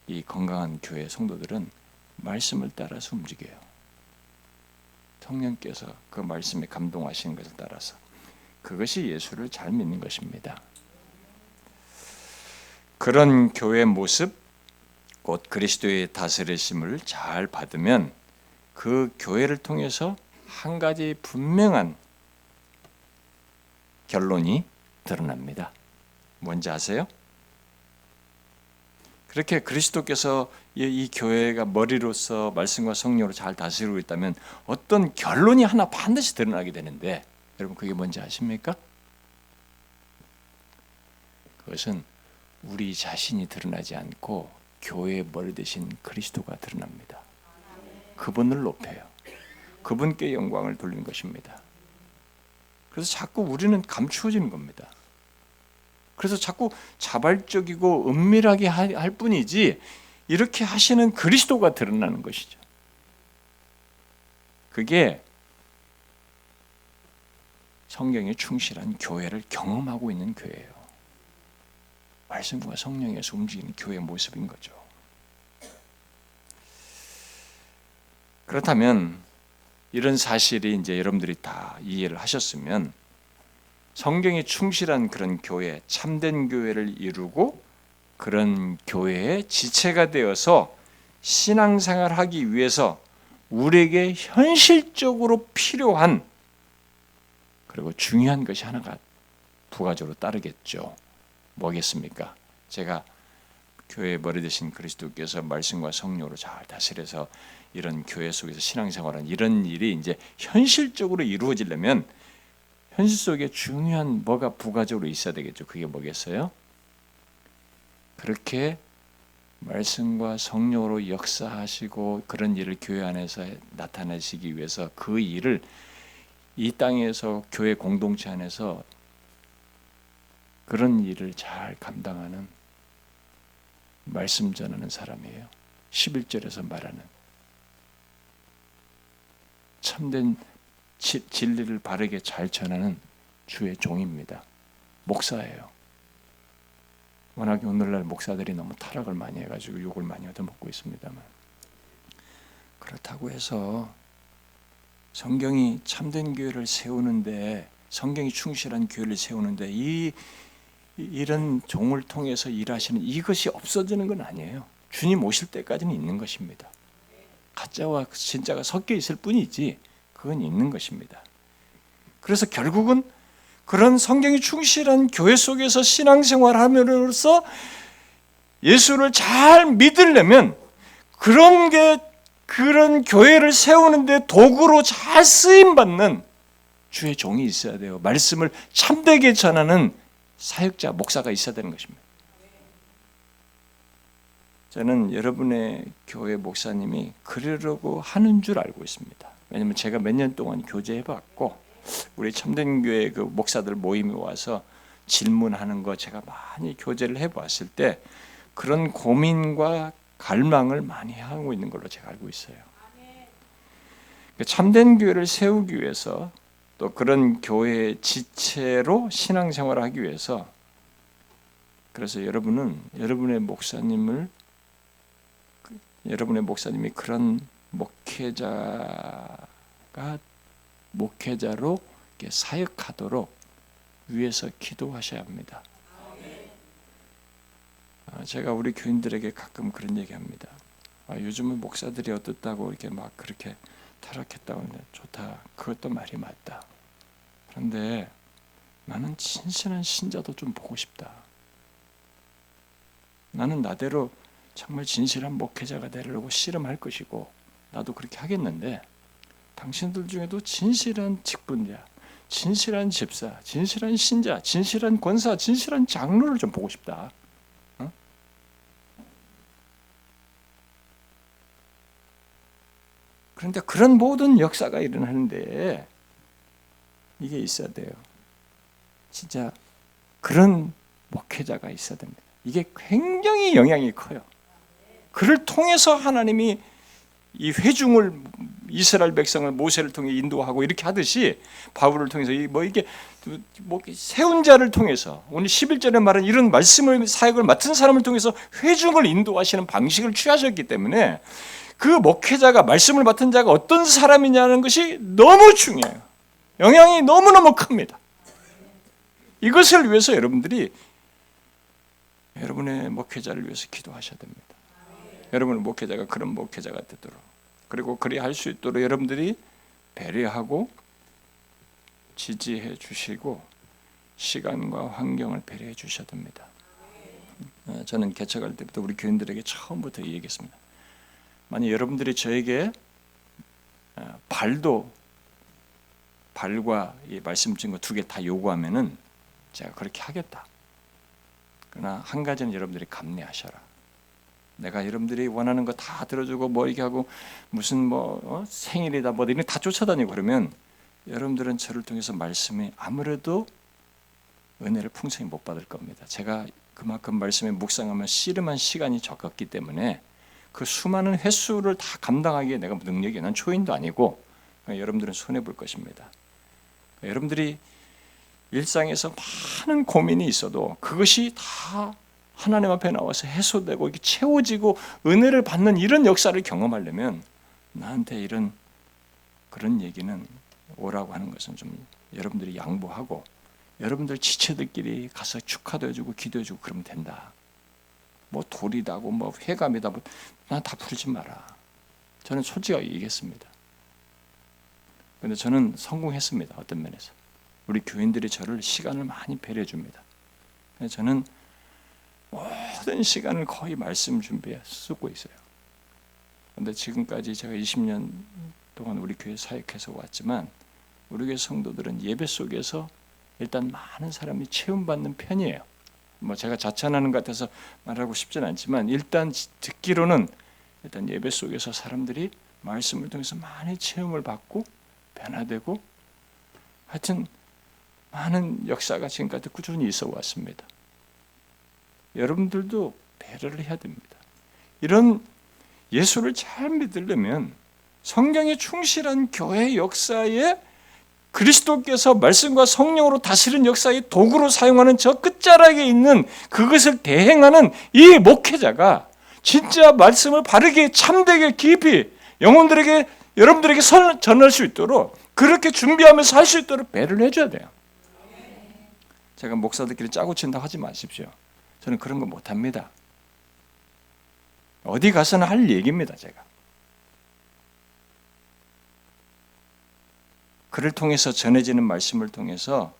[SPEAKER 2] 이 건강한 교회 성도들은 말씀을 따라서 움직여요. 성령께서 그 말씀에 감동하시는 것을 따라서 그것이 예수를 잘 믿는 것입니다. 그런 교회 모습, 곧 그리스도의 다스리심을 잘 받으면 그 교회를 통해서 한 가지 분명한 결론이 드러납니다. 뭔지 아세요? 그렇게 그리스도께서 이 교회가 머리로서 말씀과 성령으로 잘 다스리고 있다면 어떤 결론이 하나 반드시 드러나게 되는데 여러분 그게 뭔지 아십니까? 그것은 우리 자신이 드러나지 않고 교회의 머리 대신 그리스도가 드러납니다. 그분을 높여요. 그분께 영광을 돌리는 것입니다. 그래서 자꾸 우리는 감추어지는 겁니다. 그래서 자꾸 자발적이고 은밀하게 할 뿐이지 이렇게 하시는 그리스도가 드러나는 것이죠. 그게 성경에 충실한 교회를 경험하고 있는 교회예요. 말씀과 성령에서 움직이는 교회의 모습인 거죠. 그렇다면 이런 사실이 이제 여러분들이 다 이해를 하셨으면 성경에 충실한 그런 교회, 참된 교회를 이루고 그런 교회의 지체가 되어서 신앙생활을 하기 위해서 우리에게 현실적으로 필요한 그리고 중요한 것이 하나가 부가적으로 따르겠죠. 뭐겠습니까? 제가 교회의 머리 되신 그리스도께서 말씀과 성령으로 잘 다스려서 이런 교회 속에서 신앙생활하는 이런 일이 이제 현실적으로 이루어지려면 현실 속에 중요한 뭐가 부가적으로 있어야 되겠죠. 그게 뭐겠어요? 그렇게 말씀과 성령으로 역사하시고 그런 일을 교회 안에서 나타내시기 위해서 그 일을 이 땅에서 교회 공동체 안에서 그런 일을 잘 감당하는 말씀 전하는 사람이에요. 11절에서 말하는 참된 진리를 바르게 잘 전하는 주의 종입니다. 목사예요. 워낙에 오늘날 목사들이 너무 타락을 많이 해가지고 욕을 많이 얻어먹고 있습니다만 그렇다고 해서 성경이 참된 교회를 세우는데 성경이 충실한 교회를 세우는데 이런 종을 통해서 일하시는 이것이 없어지는 건 아니에요. 주님 오실 때까지는 있는 것입니다. 가짜와 진짜가 섞여 있을 뿐이지 그건 있는 것입니다. 그래서 결국은 그런 성경이 충실한 교회 속에서 신앙생활함으로써 예수를 잘 믿으려면 그런 교회를 세우는데 도구로 잘 쓰임받는 주의 종이 있어야 돼요. 말씀을 참되게 전하는 사역자, 목사가 있어야 되는 것입니다. 저는 여러분의 교회 목사님이 그러려고 하는 줄 알고 있습니다. 왜냐하면 제가 몇 년 동안 교제해봤고 우리 참된교회 그 목사들 모임에 와서 질문하는 거 제가 많이 교제를 해봤을 때 그런 고민과 갈망을 많이 하고 있는 걸로 제가 알고 있어요. 참된 교회를 세우기 위해서 또 그런 교회의 지체로 신앙생활을 하기 위해서 그래서 여러분의 목사님이 그런 목회자로 사역하도록 위해서 기도하셔야 합니다. 제가 우리 교인들에게 가끔 그런 얘기합니다. 요즘은 목사들이 어떻다고 이렇게 막 그렇게 타락했다고 하는데 좋다. 그것도 말이 맞다. 그런데 나는 진실한 신자도 좀 보고 싶다. 나는 나대로 정말 진실한 목회자가 되려고 씨름할 것이고 나도 그렇게 하겠는데 당신들 중에도 진실한 직분자, 진실한 집사, 진실한 신자, 진실한 권사, 진실한 장로를 좀 보고 싶다. 그런데 그런 모든 역사가 일어나는데 이게 있어야 돼요. 진짜 그런 목회자가 있어야 됩니다. 이게 굉장히 영향이 커요. 그를 통해서 하나님이 이 회중을 이스라엘 백성을 모세를 통해 인도하고 이렇게 하듯이 바울을 통해서 이게 세운 자를 통해서 오늘 11절에 말한 이런 말씀을 사역을 맡은 사람을 통해서 회중을 인도하시는 방식을 취하셨기 때문에 그 목회자가 말씀을 맡은 자가 어떤 사람이냐는 것이 너무 중요해요. 영향이 너무너무 큽니다. 이것을 위해서 여러분들이 여러분의 목회자를 위해서 기도하셔야 됩니다. 여러분의 목회자가 그런 목회자가 되도록 그리고 그리 할 수 있도록 여러분들이 배려하고 지지해 주시고 시간과 환경을 배려해 주셔야 됩니다. 저는 개척할 때부터 우리 교인들에게 처음부터 얘기했습니다. 만약 여러분들이 저에게 발과 이 말씀 증거 2개 다 요구하면은 제가 그렇게 하겠다. 그러나 한 가지는 여러분들이 감내하셔라. 내가 여러분들이 원하는 거 다 들어주고 뭐 이렇게 하고 무슨 생일이다 뭐 이런 다 쫓아다니고 그러면 여러분들은 저를 통해서 말씀이 아무래도 은혜를 풍성히 못 받을 겁니다. 제가 그만큼 말씀에 묵상하면 씨름한 시간이 적었기 때문에 그 수많은 횟수를 다 감당하기에 내가 능력이 난 초인도 아니고 여러분들은 손해 볼 것입니다. 여러분들이 일상에서 많은 고민이 있어도 그것이 다 하나님 앞에 나와서 해소되고 이렇게 채워지고 은혜를 받는 이런 역사를 경험하려면 나한테 그런 얘기는 오라고 하는 것은 좀 여러분들이 양보하고 여러분들 지체들끼리 가서 축하도 해주고 기도해주고 그러면 된다. 뭐 돌이다고 뭐 회감이다 뭐 난 다 부르지 마라. 저는 솔직하게 얘기했습니다. 그런데 저는 성공했습니다. 어떤 면에서 우리 교인들이 저를 시간을 많이 배려해 줍니다. 저는 모든 시간을 거의 말씀 준비에 쓰고 있어요. 그런데 지금까지 제가 20년 동안 우리 교회 사역해서 왔지만 우리 교회 성도들은 예배 속에서 일단 많은 사람이 체험받는 편이에요. 뭐 제가 자찬하는 것 같아서 말하고 싶지는 않지만 일단 듣기로는 일단 예배 속에서 사람들이 말씀을 통해서 많이 체험을 받고 변화되고 하여튼 많은 역사가 지금까지 꾸준히 있어 왔습니다. 여러분들도 배려를 해야 됩니다. 이런 예수를 잘 믿으려면 성경에 충실한 교회 역사에 그리스도께서 말씀과 성령으로 다스리는 역사의 도구로 사용하는 저 끝자락에 있는 그것을 대행하는 이 목회자가 진짜 말씀을 바르게 참되게 깊이 영혼들에게 여러분들에게 전할 수 있도록 그렇게 준비하면서 할 수 있도록 배려를 해줘야 돼요. 제가 목사들끼리 짜고 친다고 하지 마십시오. 저는 그런 거 못합니다. 어디 가서는 할 얘기입니다. 제가 그를 통해서 전해지는 말씀을 통해서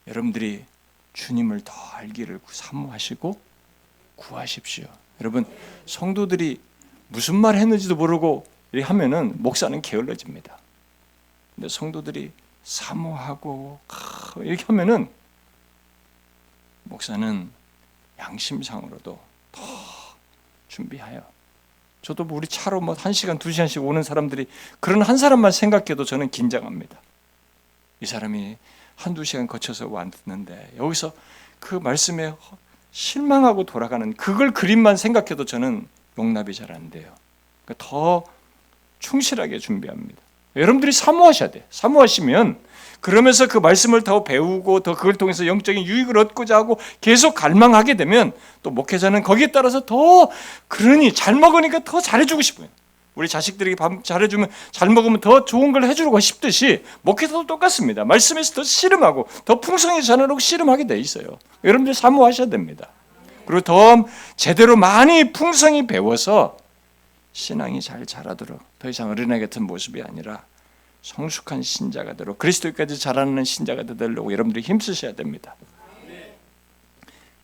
[SPEAKER 2] 여러분들이 주님을 더 알기를 사모하시고 구하십시오. 여러분, 성도들이 무슨 말 했는지도 모르고 이렇게 하면은 목사는 게을러집니다. 근데 성도들이 사모하고 이렇게 하면은 목사는 양심상으로도 더 준비하여. 저도 우리 차로 1시간, 2시간씩 오는 사람들이 그런 한 사람만 생각해도 저는 긴장합니다. 이 사람이 1-2시간 거쳐서 왔는데 여기서 그 말씀에 실망하고 돌아가는 그걸 그림만 생각해도 저는 용납이 잘 안 돼요. 그러니까 더 충실하게 준비합니다. 여러분들이 사모하셔야 돼요. 사모하시면 그러면서 그 말씀을 더 배우고 더 그걸 통해서 영적인 유익을 얻고자 하고 계속 갈망하게 되면 또 목회자는 거기에 따라서 더 그러니 잘 먹으니까 더 잘해주고 싶어요. 우리 자식들에게 밥 잘해주면 잘 먹으면 더 좋은 걸 해주려고 싶듯이 목회자도 똑같습니다. 말씀에서 더 씨름하고 더 풍성히 전하려고 씨름하게 돼 있어요. 여러분들 사모하셔야 됩니다. 그리고 더 제대로 많이 풍성히 배워서 신앙이 잘 자라도록 더 이상 어린아이 같은 모습이 아니라 성숙한 신자가 되도록 그리스도까지 자라는 신자가 되도록 여러분들이 힘쓰셔야 됩니다.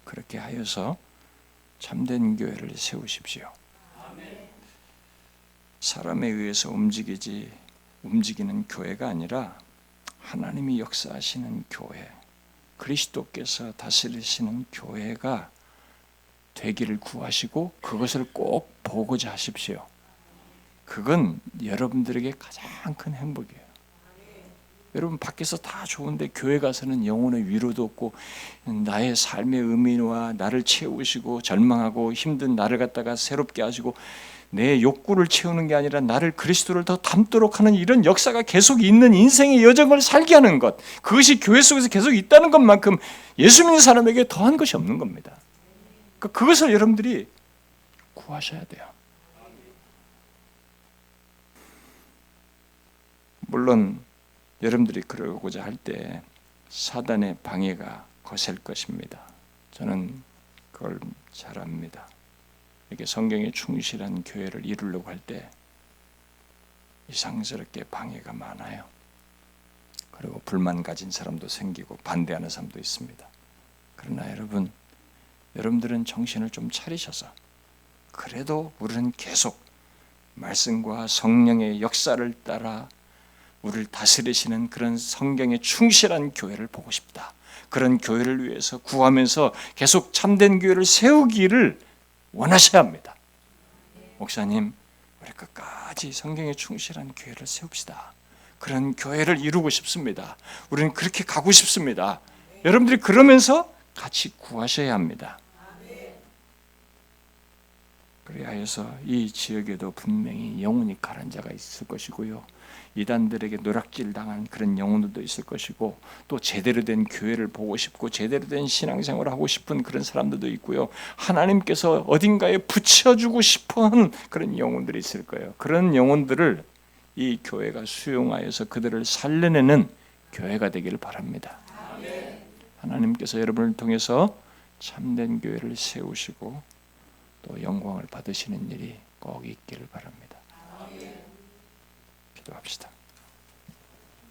[SPEAKER 2] 그렇게 하여서 참된 교회를 세우십시오. 사람에 의해서 움직이는 교회가 아니라 하나님이 역사하시는 교회, 그리스도께서 다스리시는 교회가 되기를 구하시고 그것을 꼭 보고자 하십시오. 그건 여러분들에게 가장 큰 행복이에요. 여러분 밖에서 다 좋은데 교회 가서는 영혼의 위로도 없고 나의 삶의 의미와 나를 채우시고 절망하고 힘든 나를 갖다가 새롭게 하시고 내 욕구를 채우는 게 아니라 나를 그리스도를 더 닮도록 하는 이런 역사가 계속 있는 인생의 여정을 살게 하는 것, 그것이 교회 속에서 계속 있다는 것만큼 예수 믿는 사람에게 더한 것이 없는 겁니다. 그것을 여러분들이 구하셔야 돼요. 물론 여러분들이 그러고자 할 때 사단의 방해가 거셀 것입니다. 저는 그걸 잘 압니다. 이렇게 성경에 충실한 교회를 이루려고 할 때 이상스럽게 방해가 많아요. 그리고 불만 가진 사람도 생기고 반대하는 사람도 있습니다. 그러나 여러분들은 정신을 좀 차리셔서 그래도 우리는 계속 말씀과 성령의 역사를 따라 우리를 다스리시는 그런 성경에 충실한 교회를 보고 싶다. 그런 교회를 위해서 구하면서 계속 참된 교회를 세우기를 원하셔야 합니다. 목사님, 우리 끝까지 성경에 충실한 교회를 세웁시다. 그런 교회를 이루고 싶습니다. 우리는 그렇게 가고 싶습니다. 여러분들이 그러면서 같이 구하셔야 합니다. 그리하여서 이 지역에도 분명히 영혼이 가란 자가 있을 것이고요. 이단들에게 노략질 당한 그런 영혼들도 있을 것이고 또 제대로 된 교회를 보고 싶고 제대로 된 신앙생활을 하고 싶은 그런 사람들도 있고요. 하나님께서 어딘가에 붙여주고 싶은 그런 영혼들이 있을 거예요. 그런 영혼들을 이 교회가 수용하여서 그들을 살려내는 교회가 되기를 바랍니다. 하나님께서 여러분을 통해서 참된 교회를 세우시고 또 영광을 받으시는 일이 꼭 있기를 바랍니다. 기도합시다.